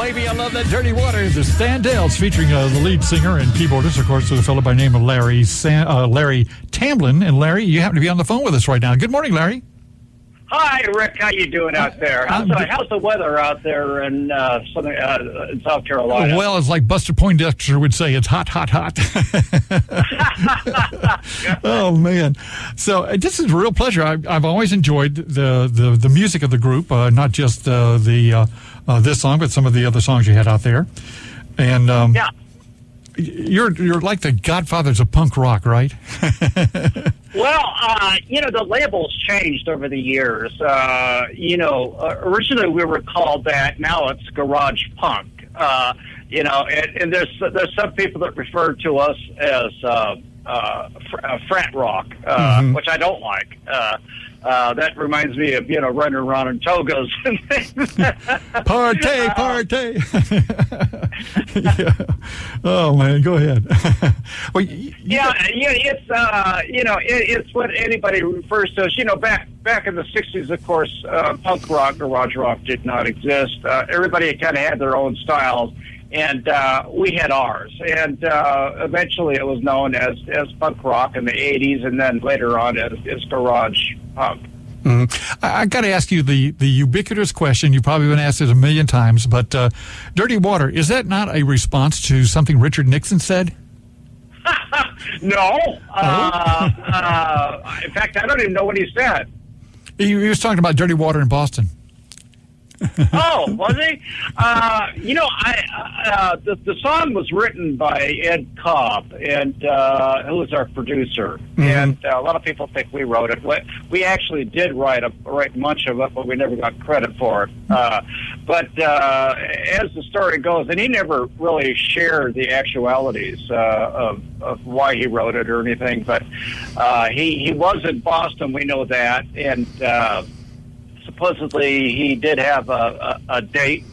baby, I love that dirty water. The Standels featuring the lead singer and keyboardist, of course, is a fellow by the name of Larry Tamblin. And Larry, you happen to be on the phone with us right now. Good morning, Larry. Hi, Rick. How you doing out there? How's the weather out there in South Carolina? Well, it's like Buster Poindexter would say, it's hot, hot, hot. Oh, man. So this is a real pleasure. I've always enjoyed the music of the group, not just this song, but some of the other songs you had out there. And yeah. You're like the godfathers of punk rock, right? Well, the label's changed over the years. Originally we were called that. Now it's garage punk. And there's some people that refer to us as frat rock, which I don't like. That reminds me of, running around in togas and things. Partay. Yeah. Oh, man, go ahead. Well, it's what anybody refers to as, back in the 60s, of course, punk rock, garage rock did not exist. Everybody kind of had their own styles. And we had ours, and eventually it was known as punk rock in the 80s, and then later on as garage punk. Mm-hmm. I got to ask you the ubiquitous question. You've probably been asked it a million times, but dirty water, is that not a response to something Richard Nixon said? No. In fact, I don't even know what he said. He was talking about dirty water in Boston. Oh, was he? The song was written by Ed Cobb, and who was our producer. Mm-hmm. And a lot of people think we wrote it. We actually did write much of it, but we never got credit for it. But as the story goes, and he never really shared the actualities of why he wrote it or anything, but he was in Boston, we know that, and supposedly he did have a date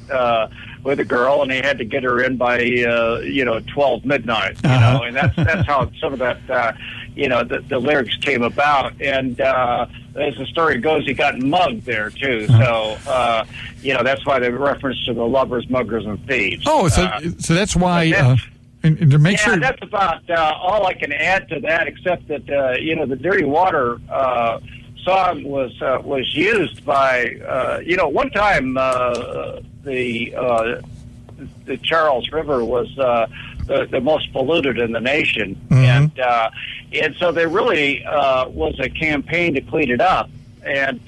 with a girl, and he had to get her in by 12 midnight. And that's how some of that the lyrics came about. And as the story goes, he got mugged there too. So that's why they reference to the lovers, muggers, and thieves. Oh, so that's why. And to make sure. That's about all I can add to that, except that the dirty water song was used by one time the Charles River was the most polluted in the nation. Mm-hmm. And so there really was a campaign to clean it up, and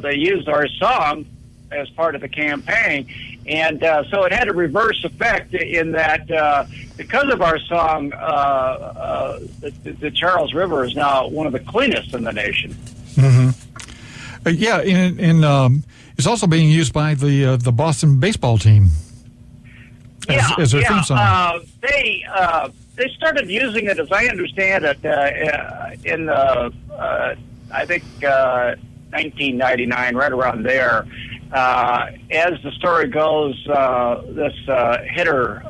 they used our song as part of the campaign, and so it had a reverse effect in that because of our song, the Charles River is now one of the cleanest in the nation. Mm-hmm. It's also being used by the Boston baseball team as their theme song. They started using it, as I understand it, in I think 1999, right around there. As the story goes, this hitter,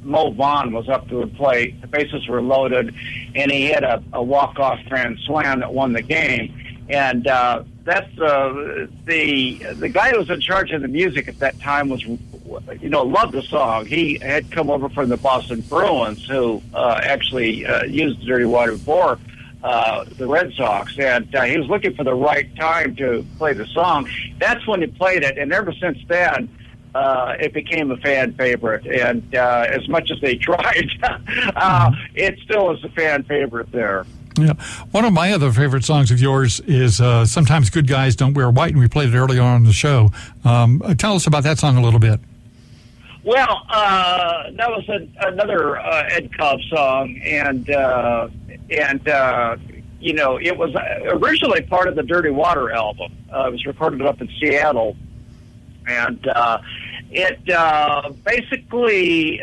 Mo Vaughn, was up to the plate. The bases were loaded, and he had a walk-off grand slam that won the game. And that's the guy who was in charge of the music at that time was, loved the song. He had come over from the Boston Bruins, who actually used Dirty Water for the Red Sox, and he was looking for the right time to play the song. That's when he played it, and ever since then, it became a fan favorite. And as much as they tried, it still is a fan favorite there. Yeah. One of my other favorite songs of yours is Sometimes Good Guys Don't Wear White, and we played it early on in the show. Tell us about that song a little bit. Well, that was another Ed Cobb song, and it was originally part of the Dirty Water album. It was recorded up in Seattle, and it basically,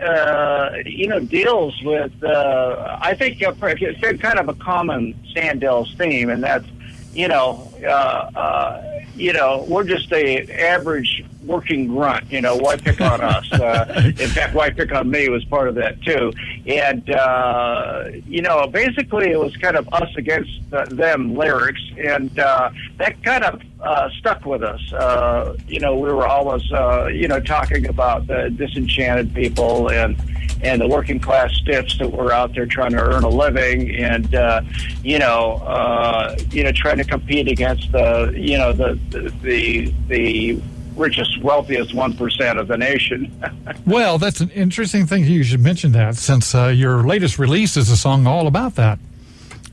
deals with, I think it's been kind of a common Standels theme, and that's, we're just a average working grunt. Why pick on us? In fact, why pick on me was part of that too. And basically it was kind of us against them lyrics, and that kind of stuck with us. We were always talking about the disenchanted people and the working class stiffs that were out there trying to earn a living, and trying to compete against the richest, wealthiest 1% of the nation. Well, that's an interesting thing. You should mention that, since your latest release is a song all about that.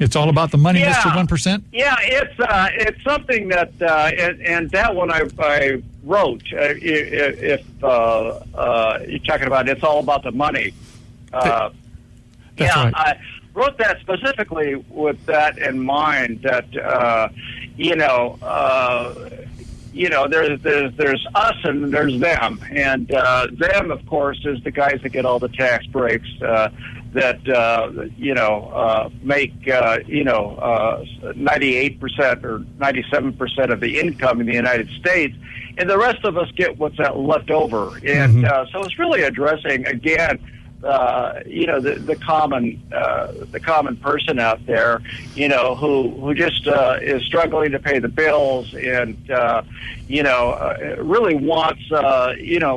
It's all about the money, yeah. Mr. 1%? Yeah, it's something that, and that one I wrote. If you're talking about it's all about the money. That's right. I wrote that specifically with that in mind, that, there's us and there's them. And them, of course, is the guys that get all the tax breaks, that make 98% or 97% of the income in the United States, and the rest of us get what's left over. And so it's really addressing, again, the common person out there, who just is struggling to pay the bills, and really wants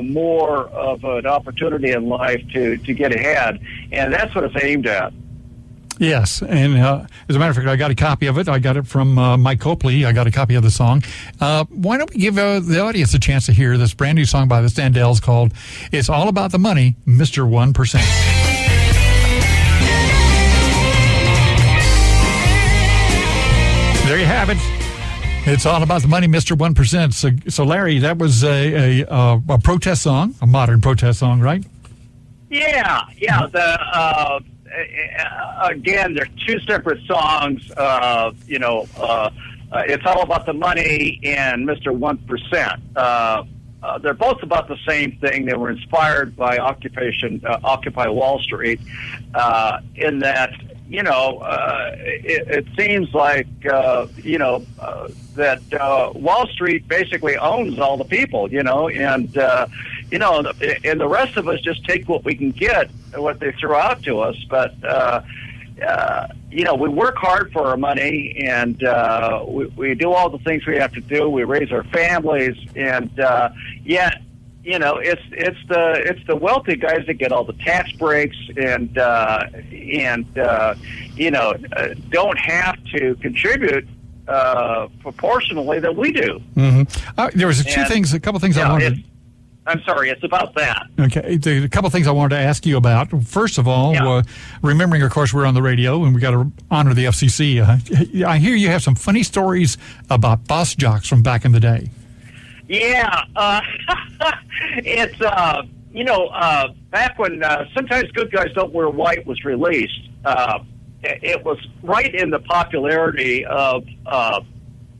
more of an opportunity in life to get ahead, and that's what it's aimed at. Yes, and as a matter of fact, I got a copy of it. I got it from Mike Copley. I got a copy of the song. Why don't we give the audience a chance to hear this brand new song by the Standels called "It's All About the Money, Mr. 1%." There you have it. It's all about the money, Mr. 1%. So Larry, that was a protest song, a modern protest song, right? Yeah. Again, they're two separate songs. It's all about the money and Mr. 1%. They're both about the same thing. They were inspired by Occupy Wall Street, in that, it seems like, that Wall Street basically owns all the people, and the rest of us just take what we can get, what they throw out to us. But, we work hard for our money, and we do all the things we have to do. We raise our families, and yet, it's the wealthy guys that get all the tax breaks, and don't have to contribute proportionally that we do. Mm-hmm. There was a couple things I wanted. I'm sorry, it's about that. Okay, a couple things I wanted to ask you about. First of all, remembering, of course, we're on the radio and we got to honor the FCC. I hear you have some funny stories about boss jocks from back in the day. Yeah, it's back when Sometimes Good Guys Don't Wear White was released. It was right in the popularity of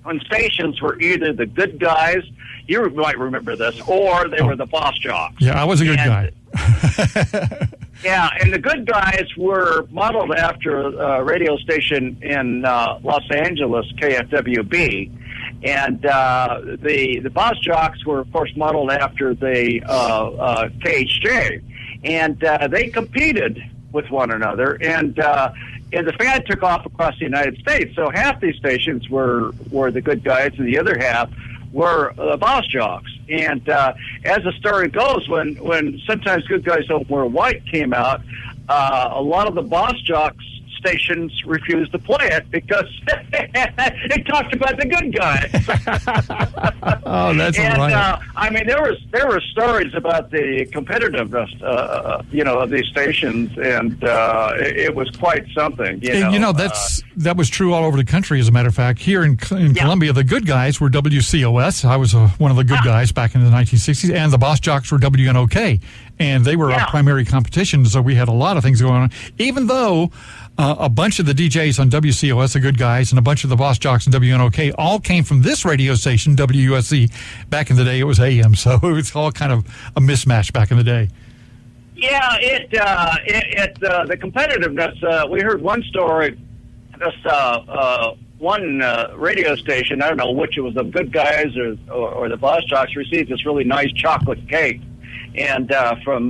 when stations were either the good guys, you might remember this, or they were the boss jocks. Yeah, I was a good guy. Yeah, and the good guys were modeled after a radio station in Los Angeles, KFWB. And the boss jocks were, of course, modeled after the KHJ. And they competed with one another. And the fan took off across the United States. So half these stations were the good guys, and the other half were the boss jocks. And as the story goes, when Sometimes Good Guys Don't Wear White came out, a lot of the boss jocks stations refused to play it because it talked about the good guys. Oh, that's right. I mean, there were stories about the competitiveness, of these stations, and it was quite something. That was true all over the country. As a matter of fact, here in Columbia, the good guys were WCOS. I was one of the good guys back in the 1960s, and the boss jocks were WNOK, and they were our primary competition. So we had a lot of things going on, even though. A bunch of the DJs on WCOS, the good guys, and a bunch of the boss jocks on WNOK all came from this radio station, WUSC. Back in the day, it was AM, so it was all kind of a mismatch back in the day. Yeah, the competitiveness. We heard one story. This radio station, I don't know which it was, the Good Guys or the Boss Jocks, received this really nice chocolate cake, and from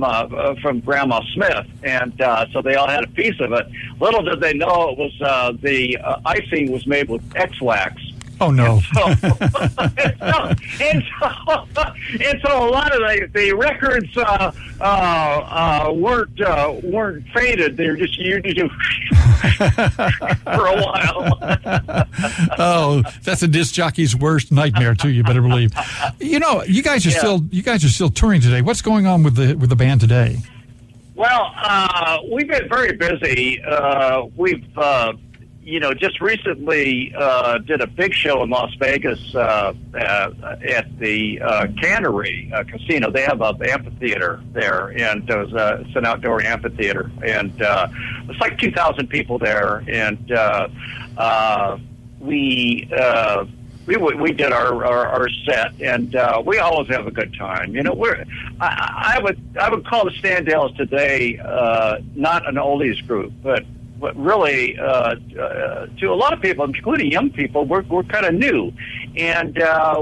Grandma Smith, and so they all had a piece of it. Little did they know it was the icing was made with X-Wax. Oh no! And so a lot of the records weren't faded. They were just used for a while. Oh, that's a disc jockey's worst nightmare too. You better believe. You know, you guys are still touring today. What's going on with the band today? Well, we've been very busy. We've just recently did a big show in Las Vegas at the Cannery Casino. They have an amphitheater there, and it's an outdoor amphitheater, and it's like 2,000 people there. And we did our set, and we always have a good time. You know, I would call the Standels today not an oldies group, but really, to a lot of people, including young people, we're kind of new. And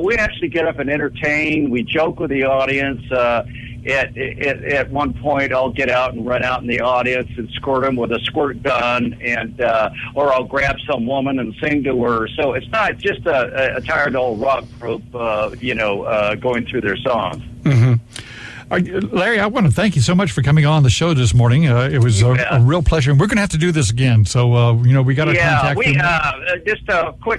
we actually get up and entertain. We joke with the audience. At one point, I'll get out and run out in the audience and squirt them with a squirt gun, and or I'll grab some woman and sing to her. So it's not just a tired old rock group, going through their songs. Mm-hmm. Larry, I want to thank you so much for coming on the show this morning. It was a real pleasure, and we're going to have to do this again. So, we got to contact you. Just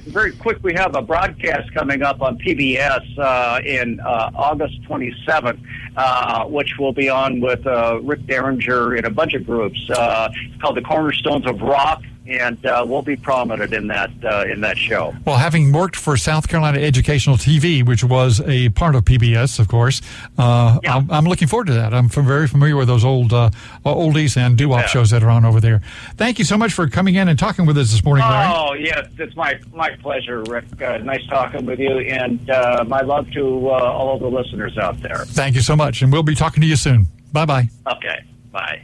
very quick, we have a broadcast coming up on PBS in August 27th, which will be on with Rick Derringer and a bunch of groups. It's called The Cornerstones of Rock. And we'll be prominent in that show. Well, having worked for South Carolina Educational TV, which was a part of PBS, of course, I'm looking forward to that. I'm very familiar with those old oldies and doo-wop shows that are on over there. Thank you so much for coming in and talking with us this morning, Larry. Oh, yes, it's my pleasure, Rick. Nice talking with you, and my love to all of the listeners out there. Thank you so much, and we'll be talking to you soon. Bye-bye. Okay, bye.